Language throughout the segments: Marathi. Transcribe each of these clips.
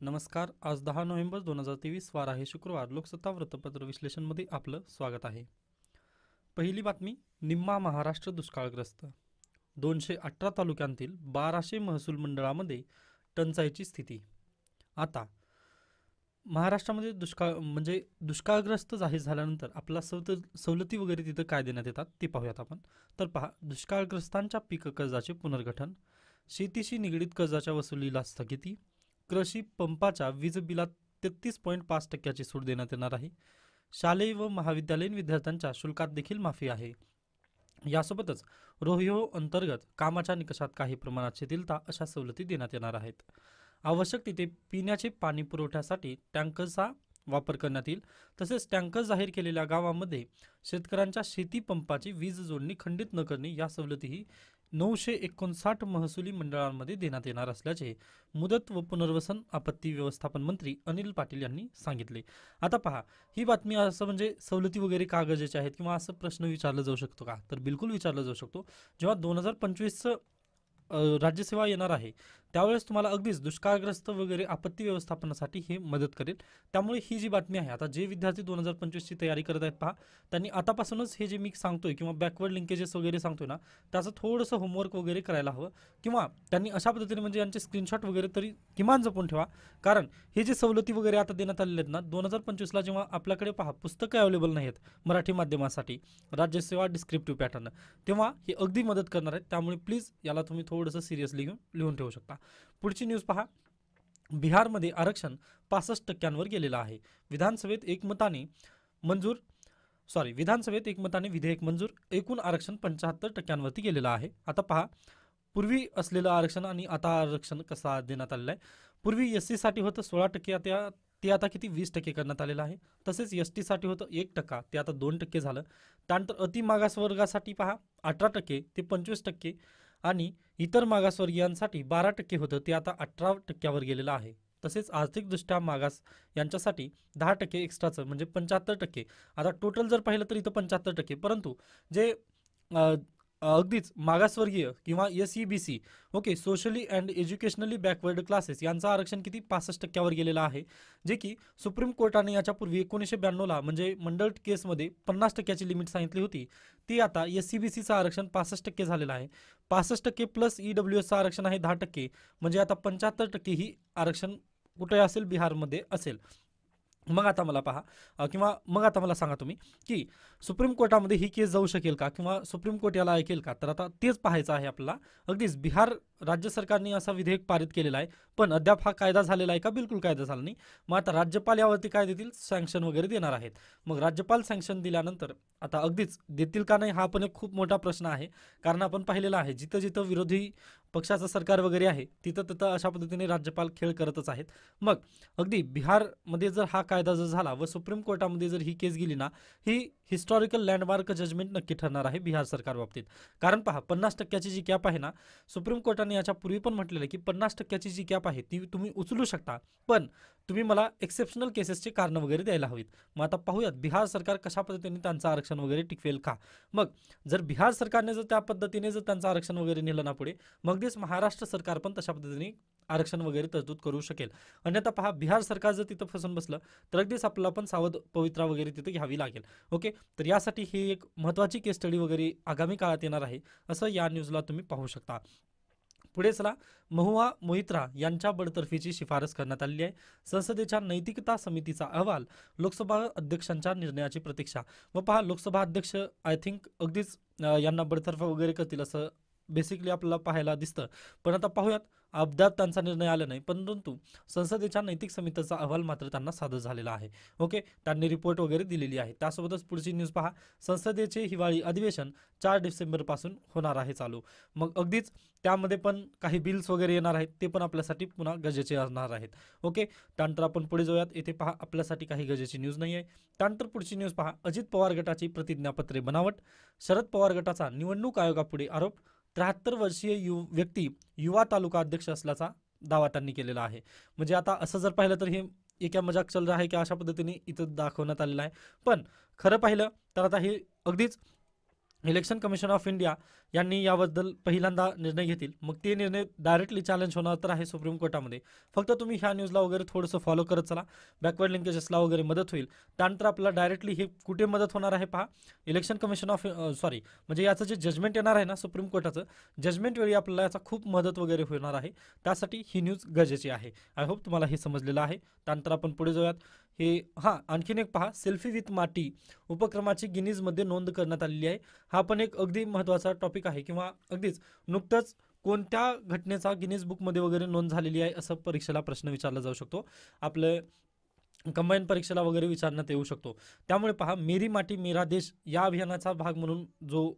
नमस्कार. आज 10 नोव्हेंबर 2023 वार आहे शुक्रवार. लोकसत्ता वृत्तपत्र विश्लेषणमध्ये आपलं स्वागत आहे. पहिली बातमी. निम्मा महाराष्ट्र दुष्काळग्रस्त. 218 तालुक्यांतील 1200 महसूल मंडळामध्ये टंचाईची स्थिती. आता महाराष्ट्रामध्ये दुष्काळग्रस्त जाहीर झाल्यानंतर आपला सवलती वगैरे तिथं काय देण्यात येतात ते पाहूयात आपण. तर पहा, दुष्काळग्रस्तांच्या पीक कर्जाचे पुनर्गठन, शेतीशी निगडीत कर्जाच्या वसुलीला स्थगिती, कृषी पंपाच्या वीज बिलात 33.5% सूट देण्यात येणार आहे. शालेय व महाविद्यालयीन विद्यार्थ्यांच्या शुल्कात देखील माफी आहे. यासोबतच रोहिओ अंतर्गत कामाच्या निकषात काही प्रमाणात शिथिलता अशा सवलती देण्यात येणार आहेत. आवश्यक तिथे पिण्याचे पाणी पुरवठ्यासाठी टँकरचा वापर करण्यात येईल. तसेच टँकर जाहीर केलेल्या गावामध्ये शेतकऱ्यांच्या शेती पंपाची वीज जोडणी खंडित न करणे या सवलतीही 959 महसुली मंडळांमध्ये देण्यात येणार असल्याचे मुदत व पुनर्वसन आपत्ती व्यवस्थापन मंत्री अनिल पाटील यांनी सांगितले. आता पहा, ही बातमी असं म्हणजे सवलती वगैरे का गरजेच्या आहेत किंवा असं प्रश्न विचारला जाऊ शकतो का, तर बिलकुल विचारला जाऊ शकतो. जेव्हा 2025चं राज्यसेवा येणार आहे त्यावेळेस तुम्हाला अगदीच दुष्काळग्रस्त वगैरे आपत्ती व्यवस्थापनासाठी हे मदत करेल. त्यामुळे ही जी बातमी आहे, आता जे विद्यार्थी 2025ची तयारी करत आहेत पहा, त्यांनी आतापासूनच हे जे मी सांगतोय किंवा बॅकवर्ड लिंकेजेस वगैरे सांगतोय ना, त्याचं थोडंसं होमवर्क वगैरे करायला हवं. किंवा त्यांनी अशा पद्धतीने म्हणजे यांचे स्क्रीनशॉट वगैरे तरी किमान जपून ठेवा. कारण हे जे सवलती वगैरे आता देण्यात आलेले आहेत ना, 2025ला जेव्हा आपल्याकडे पहा पुस्तकं अवेलेबल नाही आहेत मराठी माध्यमासाठी राज्यसेवा डिस्क्रिप्टिव्ह पॅटर्न, तेव्हा हे अगदी मदत करणार आहेत. त्यामुळे प्लीज याला तुम्ही थोडंसं सिरियसली लिहून ठेवू शकता. पुढची न्यूज पहा. बिहारमध्ये आरक्षण 65%वर गेलेलं आहे. विधानसभेत एकमताने विधेयक मंजूर. एकूण आरक्षण 75%वरती गेलेलं आहे. आता पहा, पूर्वी असलेलं आरक्षण आणि आता आरक्षण कसा देण्यात आलेलं आहे. पूर्वी SC साठी होतं 16%, ते आता किती 20% करण्यात आलेलं आहे. तसेच ST साठी होतं 1%, ते आता 2% झालं. त्यानंतर अति मागासवर्गासाठी पहा 18% ते 25%, आणि इतर मागासवर्गीयांसाठी 12% होतं, ते आता 18%वर गेलेलं आहे. तसेच आर्थिकदृष्ट्या मागास यांच्यासाठी 10% एक्स्ट्राचं म्हणजे 75%. आता टोटल जर पाहिलं तर इथं 75%, परंतु जे अगदीच मागासवर्गीय किंवा SEBC okay, socially and educationally backward classes यांचं आरक्षण किती 65%वर गेलेलं आहे. जे की सुप्रीम कोर्टाने याच्यापूर्वी 1992ला म्हणजे मंडळ केसमध्ये 50%ची लिमिट सांगितली होती. ती आता SEBCचं आरक्षण 65% झालेलं आहे. 65% प्लस EWSचं आरक्षण आहे 10%, म्हणजे आता 75% ही आरक्षण कुठे असेल, बिहारमध्ये असेल. मग आता मला पहा किंवा मग आता मला सांगा तुम्ही की सुप्रीम कोर्टामध्ये ही केस जाऊ शकेल का किंवा सुप्रीम कोर्ट याला ऐकेल का, तर आता तेच पाहायचं आहे आपल्याला. अगदीच बिहार राज्य सरकारने असा विधेयक पारित केलेला आहे, पण अद्याप हा कायदा झालेला आहे का, बिलकुल कायदा झाला नाही. मग आता राज्यपाल यावरती काय देतील, सँक्शन वगैरे देणार आहेत. मग राज्यपाल सँक्शन दिल्यानंतर आता अगदीच देतील का नाही हा पण एक खूप मोठा प्रश्न आहे. कारण आपण पाहिलेलं आहे जिथं जिथं विरोधी पक्षाचं सरकार वगैरे आहे तिथं तिथं अशा पद्धतीने राज्यपाल खेळ करतच आहेत. मग अगदी बिहारमध्ये जर हा कायदा जर झाला व सुप्रीम कोर्टामध्ये जर ही केस गेली ना, ही हिस्टॉरिकल लँडमार्क जजमेंट नक्की ठरणार आहे बिहार सरकार बाबतीत. कारण पहा, 50%ची जी कॅप आहे ना, सुप्रीम कोर्टाने याच्या पूर्वी पण म्हटलेलं आहे की 50%ची जी कॅप आहे ती तुम्ही उचलू शकता, पण तुम्ही मला एक्सेप्शनल केसेसचे कारण वगैरे द्यायला हवीत. मग आता पाहूयात बिहार सरकार कशा पद्धतीने त्यांचं आरक्षण वगैरे टिकवेल का. मग जर बिहार सरकारने जर त्या पद्धतीने जर त्यांचं आरक्षण वगैरे नेलं ना पुढे, मग तेच महाराष्ट्र सरकार पण तशा पद्धतीने आरक्षण वगैरे तरतूद करू शकेल. अन्यथा पहा, बिहार सरकार जर तिथं फसून बसलं तर अगदीच आपल्याला पण सावध पवित्रा वगैरे तिथे घ्यावी लागेल. ओके, तर यासाठी ही एक महत्त्वाची केस स्टडी वगैरे आगामी काळात येणार आहे असं या न्यूजला तुम्ही पाहू शकता. पुढे चला. महुआ मोहित्रा यांच्या बडतर्फीची शिफारस करण्यात आलेली आहे. संसदेच्या नैतिकता समितीचा अहवाल, लोकसभा अध्यक्षांच्या निर्णयाची प्रतीक्षा. व पहा, लोकसभा अध्यक्ष आय थिंक अगदीच यांना बडतर्फ वगैरे करतील असं बेसिकली आपल्याला पाहायला दिसतं. पण आता पाहूयात, अद्याप त्यांचा निर्णय आला नाही, परंतु संसदेच्या नैतिक समितीचा अहवाल मात्र त्यांना सादर झालेला आहे. ओके, त्यांनी रिपोर्ट वगैरे दिलेली आहे. त्यासोबतच पुढची न्यूज पहा. संसदेचे हिवाळी अधिवेशन 4 डिसेंबरपासून होणार आहे चालू. मग अगदीच त्यामध्ये पण काही बिल्स वगैरे येणार आहेत, ते पण आपल्यासाठी पुन्हा गरजेचे असणार आहेत. ओके, त्यानंतर आपण पुढे जाऊयात. इथे पहा, आपल्यासाठी काही गरजेची न्यूज नाही आहे. त्यानंतर पुढची न्यूज पहा. अजित पवार गटाची प्रतिज्ञापत्रे बनावट. शरद पवार गटाचा निवडणूक आयोगापुढे आरोप. 73 वर्षीय व्यक्ती युवा तालुका अध्यक्ष असल्याचा दावा त्यांनी केलेला आहे. म्हणजे आता असं जर पाहिलं तर हे एका मजाक चल रहा आहे की अशा पद्धतीने इथं दाखवण्यात आलेलं आहे. पण खरं पाहिलं तर आता हे अगदीच इलेक्शन कमिशन ऑफ इंडिया यांनी याबद्दल पहिल्यांदा निर्णय घेतील, मग ते निर्णय डायरेक्टली चॅलेंज होणार तर आहे सुप्रीम कोर्टामध्ये. फक्त तुम्ही ह्या न्यूजला वगैरे थोडंसं फॉलो करत चला, बॅकवर्ड लिंकेजेसला वगैरे मदत होईल. त्यानंतर आपल्याला डायरेक्टली हे कुठे मदत होणार आहे पहा, इलेक्शन कमिशन ऑफ सॉरी म्हणजे याचं जे जजमेंट येणार आहे ना सुप्रीम कोर्टाचं, जजमेंट वेळी आपल्याला याचा खूप मदत वगैरे होणार आहे. त्यासाठी ही न्यूज गरजेची आहे. आय होप तुम्हाला हे समजलेलं आहे. त्यानंतर आपण पुढे जाऊयात. हे आणखीन एक पहा, सेल्फी विथ माटी उपक्रमाची गिनीजमध्ये नोंद करण्यात आलेली आहे. हा पण एक अगदी महत्त्वाचा टॉपिक आहे, किंवा अगदीच नुकतंच कोणत्या घटनेचा गिनीज बुकमध्ये वगैरे नोंद झालेली आहे असं परीक्षेला प्रश्न विचारला जाऊ शकतो. आपले कंबाईन परीक्षेला वगैरे विचारण्यात येऊ शकतो. त्यामुळे पहा, मेरी माटी मेरा देश या अभियानाचा भाग म्हणून जो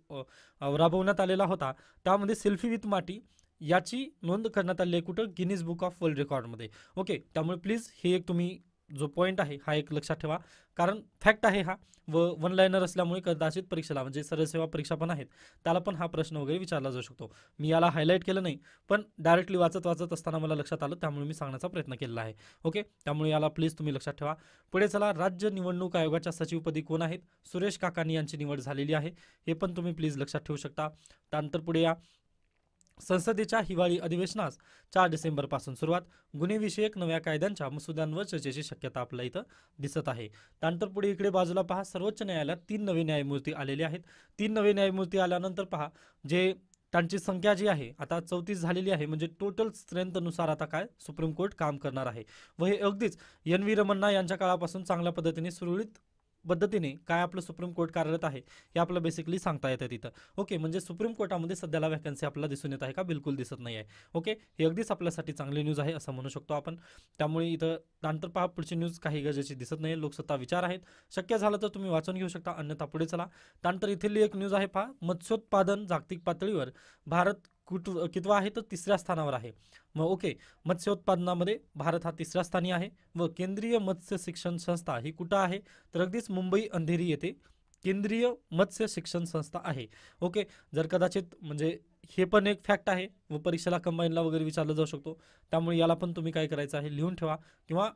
राबवण्यात आलेला होता, त्यामध्ये सेल्फी विथ माटी याची नोंद करण्यात आली आहे कुठं, गिनीज बुक ऑफ वर्ल्ड रेकॉर्डमध्ये. ओके, त्यामुळे प्लीज हे एक तुम्ही जो पॉईंट आहे हा एक लक्षात ठेवा, कारण फॅक्ट आहे हा, व वन लाईनर असल्यामुळे कदाचित परीक्षेला म्हणजे सरळ सेवा परीक्षा पण आहेत त्याला पण हा प्रश्न वगैरे विचारला जाऊ शकतो. मी याला हायलाईट केलं नाही, पण डायरेक्टली वाचत असताना मला लक्षात आलं, त्यामुळे मी सांगण्याचा प्रयत्न केलेला आहे. ओके, त्यामुळे याला प्लीज तुम्ही लक्षात ठेवा. पुढे चला, राज्य निवडणूक आयोगाच्या सचिवपदी कोण आहेत, सुरेश काकानी यांची निवड झालेली आहे. हे पण तुम्ही प्लीज लक्षात ठेवू शकता. त्यानंतर पुढे या, संसदेच्या हिवाळी अधिवेशनास 4 डिसेंबरपासून सुरुवात, गुन्हेविषयक नव्या कायद्यांच्या मसुद्यांवर चर्चेची शक्यता आपल्या इथं दिसत आहे. त्यानंतर पुढे इकडे बाजूला पहा, सर्वोच्च न्यायालयात 3 नवे न्यायमूर्ती आलेले आहेत. 3 नवे न्यायमूर्ती आल्यानंतर पहा, जे त्यांची संख्या जी आहे आता 34 झालेली आहे, म्हणजे टोटल स्ट्रेंथनुसार आता काय सुप्रीम कोर्ट काम करणार आहे. व हे अगदीच एन व्ही रमन्ना यांच्या काळापासून चांगल्या पद्धतीने सुरळीत पद्धतीने काय आपलं सुप्रीम कोर्ट कार्यरत आहे हे आपलं बेसिकली सांगता येतं तिथं. ओके, म्हणजे सुप्रीम कोर्टामध्ये सध्याला वॅकन्सी आपल्याला दिसून येत आहे का, बिलकुल दिसत नाही आहे. ओके, हे अगदीच आपल्यासाठी चांगली न्यूज आहे असं म्हणू शकतो आपण. त्यामुळे इथं त्यानंतर पहा, पुढची न्यूज काही गरजेची दिसत नाही. लोकसत्ता विचार आहेत, शक्य झालं तर तुम्ही वाचून घेऊ शकता, अन्यथा पुढे चला. त्यानंतर इथली एक न्यूज आहे पहा, मत्स्योत्पादन जागतिक पातळीवर भारत कितवा आहे तर 3ऱ्या स्थानावर आहे. मग ओके, मत्स्योत्पादनामध्ये भारत हा 3ऱ्या स्थानी आहे. व केंद्रीय मत्स्य शिक्षण संस्था ही कुठं आहे तर अगदीच मुंबई अंधेरी येथे केंद्रीय मत्स्य शिक्षण संस्था आहे. ओके, जर कदाचित म्हणजे हे पण एक फॅक्ट आहे व परीक्षेला कंबाईनला वगैरे विचारलं जाऊ शकतो. त्यामुळे याला पण तुम्ही काय करायचं आहे, लिहून ठेवा, किंवा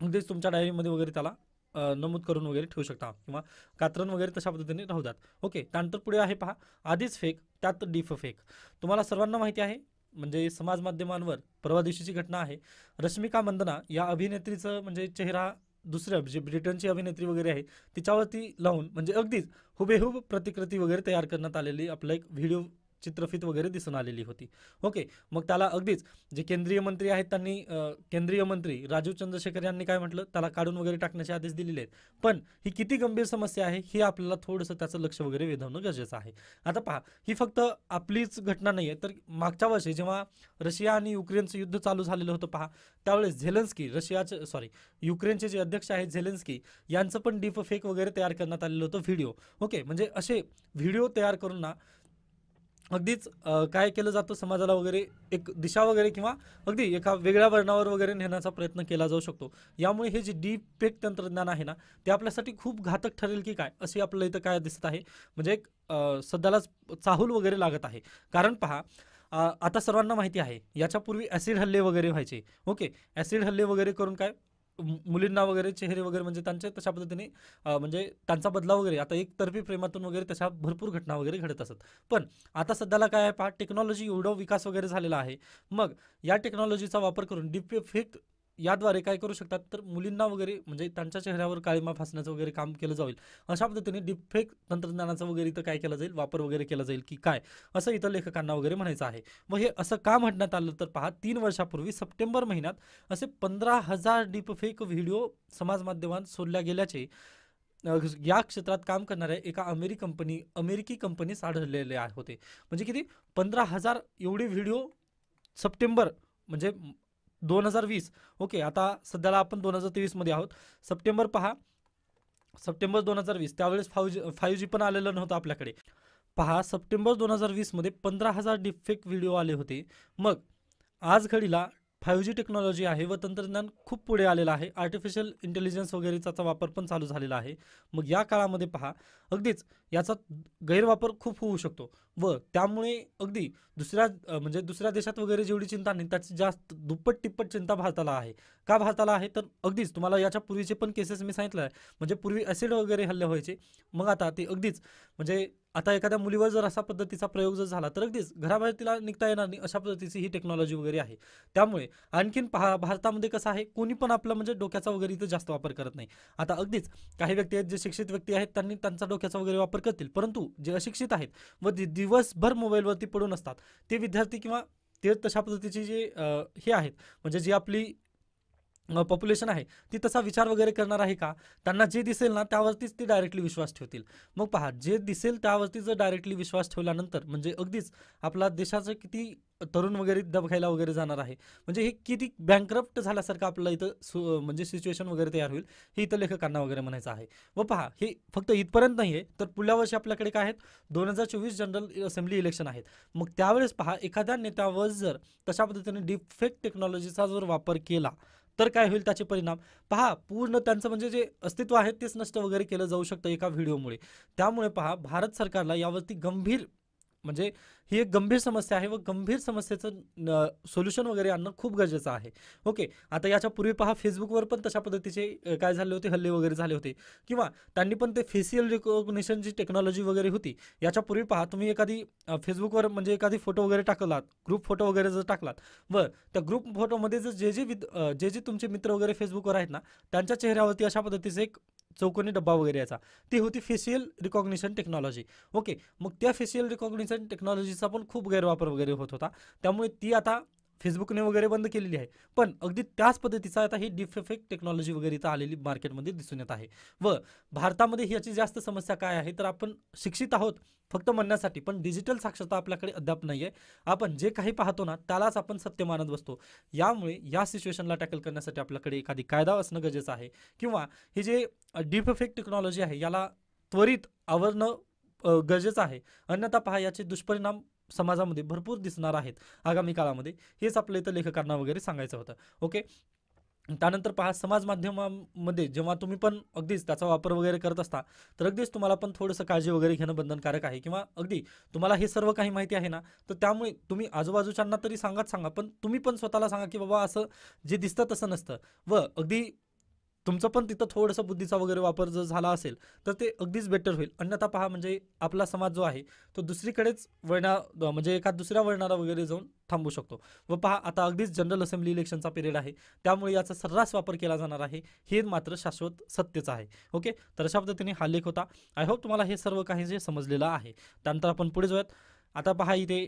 अगदीच तुमच्या डायरीमध्ये वगैरे त्याला नमूद करून वगैरे ठेवू शकता, किंवा कात्रण वगैरे तशा पद्धतीने राहू द्यात. ओके, त्यानंतर पुढे आहे पहा, आधीच फेक त्यात डीप फेक. तुम्हाला सर्वांना माहिती आहे, म्हणजे समाज माध्यमांवर परवा दिवशीची घटना आहे, रश्मिका मंदना या अभिनेत्रीचं म्हणजे चेहरा दुसऱ्या जे ब्रिटनची अभिनेत्री वगैरे आहे तिच्यावरती लावून म्हणजे अगदीच हुबेहूब प्रतिकृती वगैरे तयार करण्यात आलेली आपला एक व्हिडिओ चित्रफित वगैरे दिसून आलेली होती. ओके, मग त्याला अगदीच जे केंद्रीय मंत्री आहेत त्यांनी केंद्रीय मंत्री राजीव चंद्रशेखर यांनी काय म्हटलं, त्याला काढून वगैरे टाकण्याचे आदेश दिलेले आहेत. पण ही किती गंभीर समस्या आहे हे आपल्याला थोडंसं त्याचं लक्ष वगैरे वेधवणं गरजेचं आहे. आता पहा, ही फक्त आपलीच घटना नाही आहे, तर मागच्या वर्षी जेव्हा रशिया आणि युक्रेनचं युद्ध चालू झालेलं होतं पहा, त्यावेळेस झेलेन्स्की युक्रेनचे जे अध्यक्ष आहेत झेलेन्स्की यांचं पण डीप फेक वगैरे तयार करण्यात आलेलं होतं व्हिडिओ. ओके, म्हणजे असे व्हिडिओ तयार करून ना अगदीच काय केलं जातं, समाजाला वगैरे एक दिशा वगैरे किंवा अगदी एका वेगळ्या वर्णावर वगैरे नेण्याचा प्रयत्न केला जाऊ शकतो. यामुळे हे जे डीप फेक तंत्रज्ञान आहे ना, ते आपल्यासाठी खूप घातक ठरेल की काय, अशी आपल्याला इथं काय दिसत आहे, म्हणजे एक सध्यालाच चाहूल वगैरे लागत आहे. कारण पहा, आता सर्वांना माहिती आहे याच्यापूर्वी ॲसिड हल्ले वगैरे व्हायचे. ओके, ॲसिड हल्ले वगैरे करून काय मुलींना वगैरे चेहरे वगैरे म्हणजे त्यांचे तशा पद्धतीने म्हणजे त्यांचा बदला वगैरे आता एकतर्फी प्रेमातून वगैरे तशा भरपूर घटना वगैरे घडत असत. पण आता सध्याला काय आहे पहा, टेक्नॉलॉजी एवढं विकास वगैरे झालेला आहे. मग या टेक्नॉलॉजीचा वापर करून डीप फेक याद्वारे काय करू शकतात, तर मुलींना वगैरे म्हणजे त्यांच्या चेहऱ्यावर काळीमा फासण्याचं वगैरे काम केलं जाईल. अशा पद्धतीने डीपफेक तंत्रज्ञानाचा वगैरे इथं काय केलं जाईल, वापर वगैरे केला जाईल की काय, असं इथं लेखकांना वगैरे म्हणायचं आहे. मग हे असं का म्हणण्यात आलं तर पहा, 3 वर्षापूर्वी सप्टेंबर महिन्यात असे 15,000 डीपफेक व्हिडिओ समाज माध्यमात सोडल्या गेल्याचे या क्षेत्रात काम करणाऱ्या एका अमेरिकी कंपनीस आढळलेले होते. म्हणजे किती, 15,000 एवढे व्हिडिओ सप्टेंबर म्हणजे 2020. ओके, आता सध्याला आपण 2023 मध्ये आहोत. सप्टेंबर 2020 त्यावेळेस 5G पण आलेलं नव्हतं आपल्याकडे. पहा, सप्टेंबर 2020 मध्ये 15,000 डीपफेक व्हिडिओ आले होते. मग आज घडीला 5G टेक्नॉलॉजी आहे व तंत्रज्ञान खूप पुढे आलेलं आहे, आर्टिफिशियल इंटेलिजन्स वगैरेचा वापर पण चालू झालेला आहे. मग या काळामध्ये पहा, अगदीच याचा गैरवापर खूप होऊ शकतो व त्यामुळे अगदी म्हणजे दुसऱ्या देशात वगैरे जेवढी चिंता नाही त्याची जास्त दुप्पट तिप्पट चिंता भारताला आहे. का भारताला आहे तर अगदीच तुम्हाला याच्या पूर्वीचे पण केसेस मी सांगितलं आहे, म्हणजे पूर्वी ॲसिड वगैरे हल्ले व्हायचे, मग आता ते अगदीच म्हणजे आता एखाद्या मुलीवर जर अशा पद्धतीचा प्रयोग जर झाला तर अगदीच घराबाहेर तिला निघता येणार नाही, अशा पद्धतीची ही टेक्नॉलॉजी वगैरे आहे. त्यामुळे आणखीन पहा भारतामध्ये कसं आहे, कोणी पण आपलं म्हणजे डोक्याचा वगैरे इथं जास्त वापर करत नाही. आता अगदीच काही व्यक्ती आहेत जे शिक्षित व्यक्ती आहेत, त्यांनी त्यांचा डोक्याचा वगैरे वापर करतील, परंतु जे अशिक्षित आहेत व दिवसभर मोबाईलवरती पडून असतात ते विद्यार्थी किंवा ते तशा पद्धतीचे जे हे आहेत, म्हणजे जी आपली पॉप्युलेशन आहे ती तसा विचार वगैरे करणार आहे का? त्यांना जे दिसेल ना त्यावरतीच ती डायरेक्टली विश्वास ठेवतील. मग पहा, जे दिसेल त्यावरती जर डायरेक्टली विश्वास ठेवल्यानंतर म्हणजे अगदीच आपला देशाचं किती तरुण वगैरे दबखायला वगैरे जाणार आहे. म्हणजे हे किती बँकरप्ट झाल्यासारखं आपल्याला इथं म्हणजे सिच्युएशन वगैरे तयार होईल, हे इथं लेखकांना वगैरे म्हणायचं आहे. व पहा, हे फक्त इथपर्यंत नाही आहे, तर पुढल्या वर्षी आपल्याकडे काय आहेत, 2024 जनरल असेंब्ली इलेक्शन आहेत. मग त्यावेळेस पहा, एखाद्या नेत्यावर जर तशा पद्धतीने डीपफेक टेक्नॉलॉजीचा जर वापर केला तर काय होईल त्याचे परिणाम पहा. पूर्ण त्यांचं म्हणजे जे अस्तित्व आहे तेच नष्ट वगैरे केलं जाऊ शकतं एका व्हिडिओमुळे. त्यामुळे पहा, भारत सरकारला यावरती गंभीर म्हणजे ही एक गंभीर समस्या आहे व गंभीर समस्येचं सोल्युशन वगैरे आणणं खूप गरजेचं आहे. ओके, आता याच्या पूर्वी पहा फेसबुकवर पण तशा पद्धतीचे काय झाले होते, हल्ले वगैरे झाले होते किंवा त्यांनी पण ते फेशियल रिकॉग्निशन जी टेक्नॉलॉजी वगैरे होती याच्यापूर्वी पहा, तुम्ही एखादी फेसबुकवर म्हणजे एखादी फोटो वगैरे टाकलात, ग्रुप फोटो वगैरे जर टाकलात व त्या ग्रुप फोटोमध्ये जर जे जे तुमचे मित्र वगैरे फेसबुकवर आहेत ना त्यांच्या चेहऱ्यावरती अशा पद्धतीचे एक चौकोनी डब्बा वगैरे याचा, ती होती फेशियल रिकॉग्निशन टेक्नॉलॉजी. ओके, मग त्या फेशियल रिकॉग्निशन टेक्नॉलॉजीचा पण खूप गैरवापर वगैरे होत होता. त्यामुळे ती आता फेसबुकने वगैरे बंद केलेली आहे. पण अगदी त्याच पद्धतीचा आता ही डिफेक्ट टेक्नॉलॉजी वगैरे इथं आलेली मार्केटमध्ये दिसून येत आहे. व भारतामध्ये ह्याची जास्त समस्या काय आहे, तर आपण शिक्षित आहोत फक्त म्हणण्यासाठी, पण डिजिटल साक्षरता आपल्याकडे अद्याप नाही आहे. आपण जे काही पाहतो ना त्यालाच आपण सत्य मानत बसतो. यामुळे या सिच्युएशनला टॅकल करण्यासाठी आपल्याकडे एखादी कायदा असणं गरजेचं आहे किंवा हे जे डीपफेक टेक्नॉलॉजी आहे याला त्वरित आवरणं गरजेचं आहे. अन्यथा पहा, याचे दुष्परिणाम समाजामध्ये भरपूर दिसणार आहेत आगामी काळामध्ये. हेच आपल्या इथं लेखकांना वगैरे सांगायचं होतं. ओके, त्यानंतर पहा, समाज माध्यमामध्ये जेव्हा तुम्ही पण अगदीच त्याचा वापर वगैरे करत असता तर अगदीच तुम्हाला पण थोडंसं काळजी वगैरे घेणं बंधनकारक आहे. किंवा अगदी तुम्हाला हे सर्व काही माहिती आहे ना, तर त्यामुळे तुम्ही आजूबाजूच्यांना तरी सांगा, पण तुम्ही पण स्वतःला सांगा की बाबा असं जे दिसतं तसं नसतं. व अगदी तुमचं पण तिथं थोडंसं बुद्धीचा वगैरे वापर जर झाला असेल तर ते अगदीच बेटर होईल. अन्यथा पहा, म्हणजे आपला समाज जो आहे तो दुसरीकडेच म्हणजे एका दुसऱ्या वळणाला वगैरे जाऊन थांबू शकतो. व पहा, आता अगदीच जनरल असेंब्ली इलेक्शनचा पिरियड आहे, त्यामुळे याचा सर्रास वापर केला जाणार आहे, हे मात्र शाश्वत सत्यच आहे. ओके, तर अशा पद्धतीने हा लेख होता. आय होप तुम्हाला हे सर्व काही जे समजलेलं आहे. त्यानंतर आपण पुढे जाऊयात. आता पहा, इथे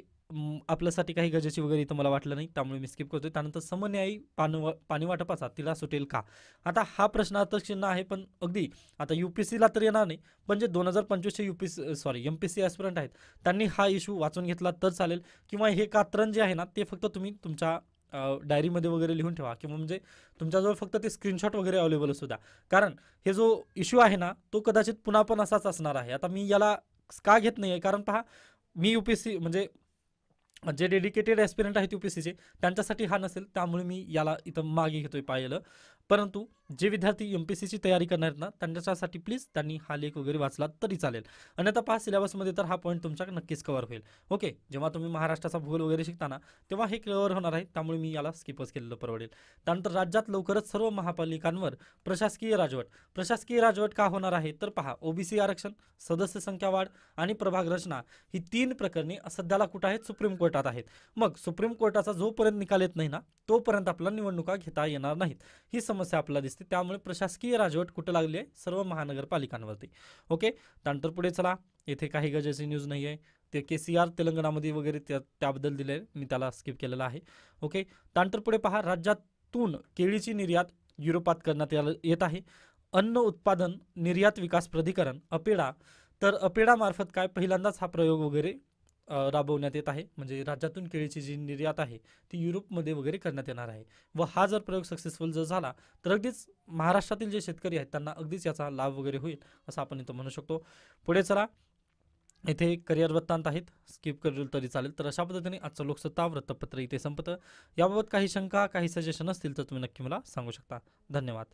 आपल्यासाठी काही गरजेची वगैरे इथं मला वाटलं नाही, त्यामुळे मी स्किप करतोय. त्यानंतर समन्यायी पाणी वाटपाचा तिला सुटेल का? आता हा प्रश्नार्थक चिन्ह आहे, पण अगदी आता UPSCला तर येणार नाही, पण जे 2025चे MPSC ॲस्पिरंट आहेत त्यांनी हा इश्यू वाचून घेतला तर चालेल. किंवा हे कात्रण जे आहे ना ते फक्त तुम्ही तुमच्या डायरीमध्ये वगैरे लिहून ठेवा किंवा म्हणजे तुमच्याजवळ फक्त ते स्क्रीनशॉट वगैरे अवेलेबल असू द्या. कारण हे जो इश्यू आहे ना तो कदाचित पुन्हा पण असाच असणार आहे. आता मी याला का घेत नाही आहे, कारण पहा, मी UPSC म्हणजे जे डेडिकेटेड ॲस्पिरंट आहेत UPSCचे त्यांच्यासाठी हा नसेल, त्यामुळे मी याला इथं मागे घेतोय पाहिलं. परंतु जे विद्यार्थी MPSCची तयारी करणार आहेत ना त्यांच्यासाठी प्लीज त्यांनी हा लेख वगैरे वाचला तरी चालेल. अन्यथा पहा, सिलेबसमध्ये तर हा पॉईंट तुमच्या नक्कीच कव्हर होईल. ओके, जेव्हा तुम्ही महाराष्ट्राचा भूगोल वगैरे शिकताना तेव्हा हे कव्हर होणार आहे, त्यामुळे मी याला स्किपच केलेलं परवडेल. त्यानंतर राज्यात लवकरच सर्व महापालिकांवर प्रशासकीय राजवट का होणार आहे, तर पहा, OBC आरक्षण, सदस्य संख्या वाढ आणि प्रभाग रचना ही 3 प्रकरणे सध्याला कुठं आहेत, सुप्रीम कोर्टात आहेत. मग सुप्रीम कोर्टाचा जोपर्यंत निकाल येत नाही ना तोपर्यंत आपल्याला निवडणुका घेता येणार नाहीत, ही समस्या आपल्याला दिसते. त्यामुळे प्रशासकीय राजवट कुठं लागली आहे, सर्व महानगरपालिकांवरती. ओके, त्यानंतर पुढे चला. येथे काही गरजेची न्यूज नाही आहे, ते KCR तेलंगणामध्ये वगैरे त्याबद्दल दिले, मी त्याला स्किप केलेलं आहे. ओके, त्यानंतर पुढे पहा, राज्यातून केळीची निर्यात युरोपात करण्यात येत आहे. अन्न उत्पादन निर्यात विकास प्राधिकरण अपेडा, तर अपेडा मार्फत काय पहिल्यांदाच हा प्रयोग वगैरे राबवण्यात येत आहे. म्हणजे राज्यातून केळीची जी निर्यात आहे ती युरोपमध्ये वगैरे करण्यात येणार आहे. व हा जर प्रयोग सक्सेसफुल जर झाला तर अगदीच महाराष्ट्रातील जे शेतकरी आहेत त्यांना अगदीच याचा लाभ वगैरे होईल असं आपण इथं म्हणू शकतो. पुढे चला, इथे करिअर वृत्तांत आहेत, स्किप करेल तरी चालेल. तर अशा पद्धतीने आजचं लोकसत्ता वृत्तपत्र इथे संपतं. याबाबत काही शंका, काही सजेशन असतील तर तुम्ही नक्की मला सांगू शकता. धन्यवाद.